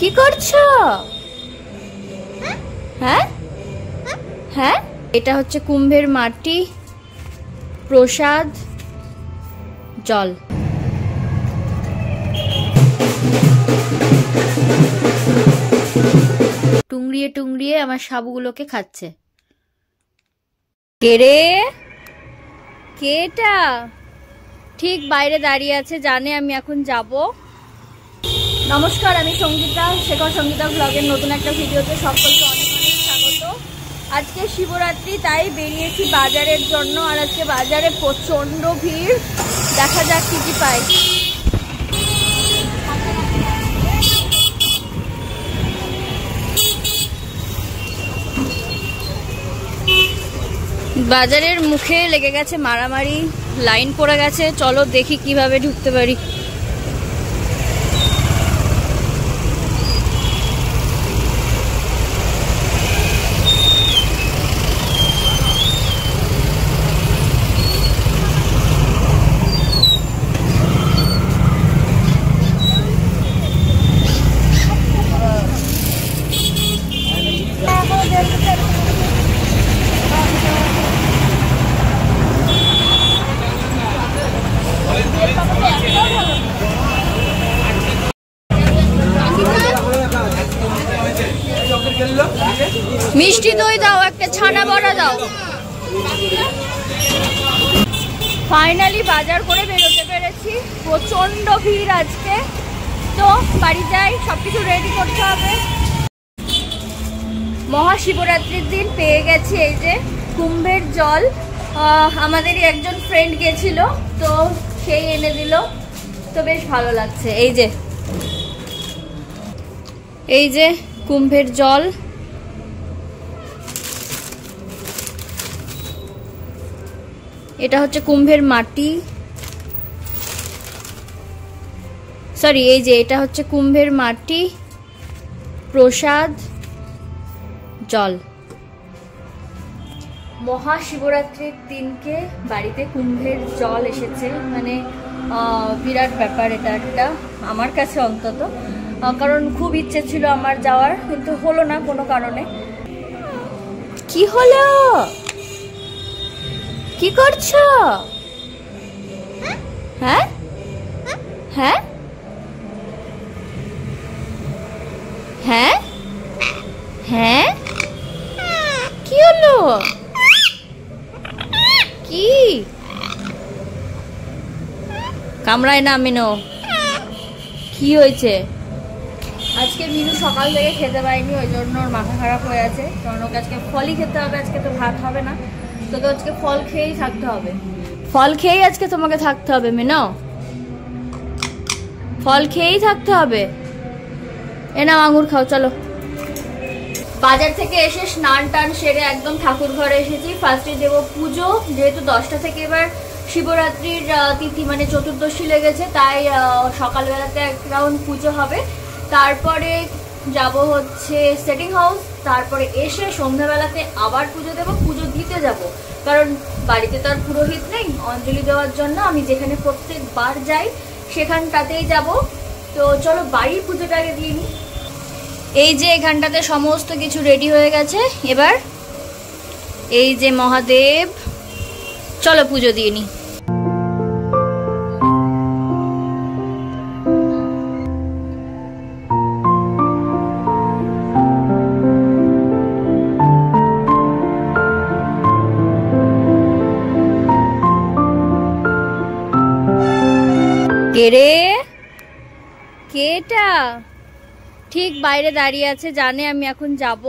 কি করছো? হ্যাঁ হ্যাঁ, এটা হচ্ছে কুম্ভের মাটি, প্রসাদ, জল। টুংরিয়ে টুংরিয়ে আমার সাবুগুলোকে খাচ্ছে। কে রে? কেটা? ঠিক বাইরে দাঁড়িয়ে আছে, জানে আমি এখন যাব। নমস্কার, আমি সঙ্গীতা, শেখর সঙ্গীতা ব্লগের নতুন একটা ভিডিওতে সকলকে অনেক অনেক স্বাগত। আজকে শিবরাত্রি, তাই বেরিয়েছি বাজারের জন্য। আর আজকে বাজারে প্রচন্ড ভিড়, দেখা যাক কি কি পাই। বাজারের মুখে লেগে গেছে মারামারি, লাইন পড়ে গেছে। চলো দেখি কিভাবে ঢুকতে পারি। মিষ্টি দই দাও, একটা ছানা বড়া দাও। ফাইনালি বাজার করে বেরোতে পেরেছি, প্রচন্ড ভিড় আজকে। তো বাড়ি যাই, সবকিছু রেডি করতে হবে। মহাশিবরাত্রির দিন পেয়ে গেছি এই যে কুম্ভের জল। আমাদেরই একজন ফ্রেন্ড গেছিল, তো সেই এনে দিল, তো বেশ ভালো লাগছে। এই যে কুম্ভের জল। এটা হচ্ছে কুম্ভের মাটি, সরি, এই যে এটা হচ্ছে কুম্ভের মাটি, প্রসাদ, জল। মহাশিবরাত্রির দিনকে বাড়িতে কুম্ভের জল এসেছে, মানে বিরাট ব্যাপার এটা একটা, আমার কাছে অন্তত। কারণ খুব ইচ্ছে ছিল আমার যাওয়ার, কিন্তু হলো না কোনো কারণে। কি হলো? কি করছো? হ্যাঁ হ্যাঁ হ্যাঁ হ্যাঁ, কি হলো? কি কামড়ায় না মিনু? কি হয়েছে? আজকে মিনু সকাল থেকে খেতে পারিনি, ওই জন্য ওর মাথা খারাপ হয়ে আছে। কারণ ওকে আজকে ফলই খেতে হবে, আজকে তো ভাত হবে না। তোকে আজকে ফল খেয়েই থাকতে হবে, ফল খেয়েই আজকে তোমাকে থাকতে হবে মিনু, ফল খেয়েই থাকতে হবে। এ নাও আঙুর খাও, চলো। বাজার থেকে এসে স্নান টান সেরে একদম ঠাকুর ঘরে এসেছি। ফার্স্টে দেবো পুজো, যেহেতু 10টা থেকে এবার শিবরাত্রির তিথি মানে চতুর্দশী লেগেছে, তাই সকালবেলাতে এক রাউন্ড পুজো হবে। তারপরে যাব হচ্ছে সেটিং হাউস, তারপরে এসে সন্ধ্যাবেলাতে আবার পুজো দেবো, পুজো দিতে যাব। কারণ বাড়িতে তো আর পুরোহিত নেই অঞ্জলি দেওয়ার জন্য, আমি যেখানে প্রত্যেকবার যাই সেখানটাতেই যাব। তো চলো বাড়ির পুজোটা আগে দিয়ে নিই। এই যে এখানটাতে সমস্ত কিছু রেডি হয়ে গেছে, এবার এই যে মহাদেব, চলো পুজো দিয়ে নিই। কে রে? কেটা? ঠিক বাইরে দাঁড়িয়ে আছে, জানে আমি এখন যাব।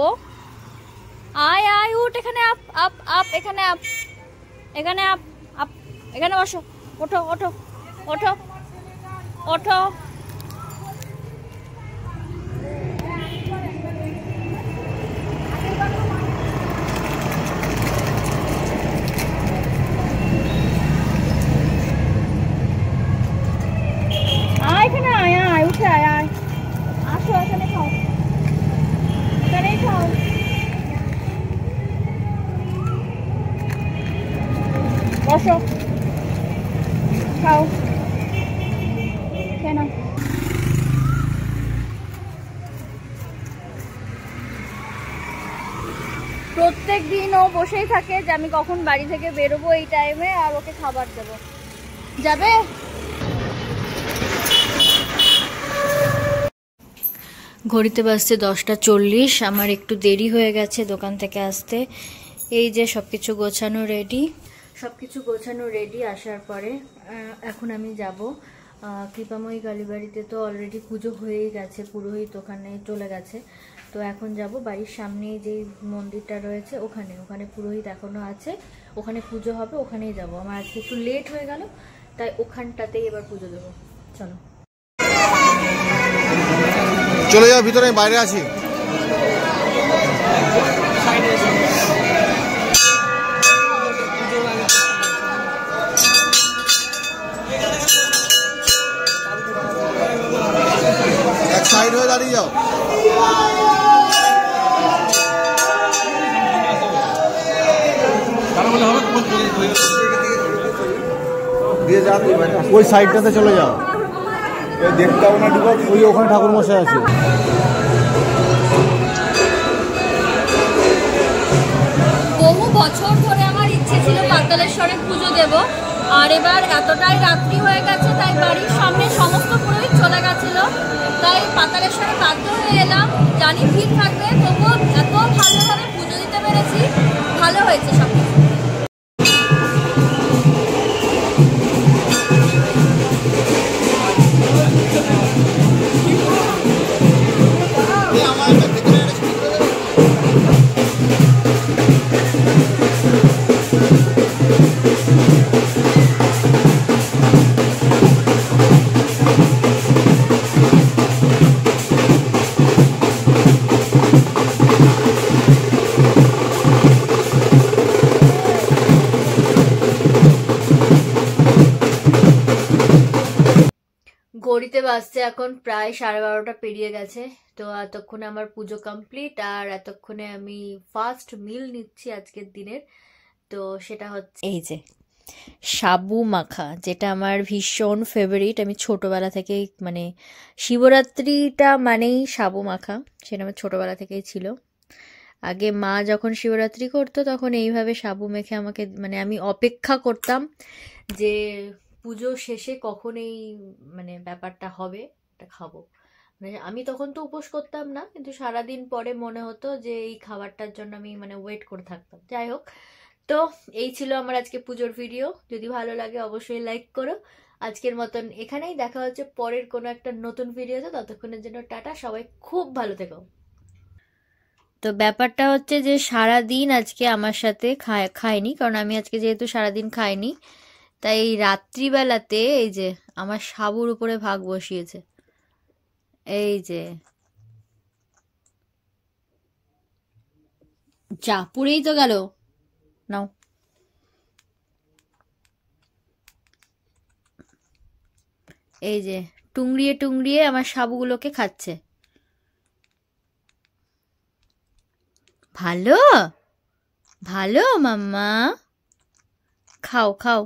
আয় আয়, উঠ, এখানে আপ আপ আপ, এখানে আপ, এখানে আপ আপ, এখানে বসো, ওঠো ওঠো ওঠো ওঠো। এখানে আয় আয়, উঠে আয় আয়, আসো এখানে খাও, এখানেই খাও। বসো, খাও, কেন প্রত্যেক দিন ও বসেই থাকে যে আমি কখন বাড়ি থেকে বেরোবো এই টাইমে আর ওকে খাবার দেব। যাবে? ঘড়িতে বাজছে 10:40। আমার একটু দেরি হয়ে গেছে দোকান থেকে আসতে। এই যে সবকিছু গোছানো রেডি আসার পরে এখন আমি যাব কৃপাময়ী কালীবাড়িতে। তো অলরেডি পুজো হয়েই গেছে, পুরোহিত ওখানে চলে গেছে। তো এখন যাব বাড়ির সামনে যে মন্দিরটা রয়েছে ওখানে পুরোহিত এখনো আছে, ওখানে পুজো হবে, ওখানেই যাব। আমার আজকে একটু লেট হয়ে গেল, তাই ওখানটাতেই এবার পুজো দেবো। চলো চলে যাও ভিতরে, আমি বাইরে আছি। এক সাইড হয়ে দাঁড়িয়ে যাও। ওই সাইডটাতে চলে যাও, দেখতে হবে না। ওই ওখানে ঠাকুর মশাই আছে। বহু বছর ধরে আমার ইচ্ছে ছিল পাতালেশ্বরে পুজো দেব, আর এবার এতটাই রাত্রি হয়ে গেছে তাই বাড়ির সামনে সমস্ত পুরোহিত চলে গেছিল, তাই পাতালেশ্বরে বাধ্য হয়ে এলাম। জানি ভিড় থাকবে, তবুও এত ভালোভাবে পুজো দিতে পেরেছি, ভালো হয়েছে সব। ঘড়িতে বাজছে এখন প্রায় 12:30 পেরিয়ে গেছে। তো এতক্ষণে আমার পুজো কমপ্লিট, আর এতক্ষণে আমি ফার্স্ট মিল নিচ্ছি আজকের দিনের। তো সেটা হচ্ছে এই যে সাবু মাখা, যেটা আমার ভীষণ ফেভারিট। আমি ছোটবেলা থেকেই, মানে শিবরাত্রিটা মানেই সাবু মাখা, সেটা আমার ছোটবেলা থেকেই ছিল। আগে মা যখন শিবরাত্রি করতো তখন এইভাবে সাবু মেখে আমাকে, মানে আমি অপেক্ষা করতাম যে পুজো শেষে কখন এই মানে ব্যাপারটা হবে, এটা খাবো। মানে আমি তখন তো উপোস করতাম না, কিন্তু সারাদিন পরে মনে হতো যে এই খাবারটার জন্য আমি মানে ওয়েট করে থাকতাম। যাই হোক, তো এই ছিল আমার আজকে পুজোর ভিডিও। যদি ভালো লাগে অবশ্যই লাইক করো। আজকের মতন এখানেই, দেখা হচ্ছে পরের কোনো একটা নতুন ভিডিওতে। ততক্ষণের জন্য টাটা, সবাই খুব ভালো থেকো। তো ব্যাপারটা হচ্ছে যে সারাদিন আজকে আমার সাথে খায়নি, কারণ আমি আজকে যেহেতু সারাদিন খাইনি, তাই এই রাত্রিবেলাতে এই যে আমার সাবুর উপরে ভাগ বসিয়েছে। এই যে যা পুড়েই তো গেল, নাও। এই যে টুংরিয়ে টুংরিয়ে আমার সাবুগুলোকে খাচ্ছে। ভালো ভালো মাম্মা, খাও খাও।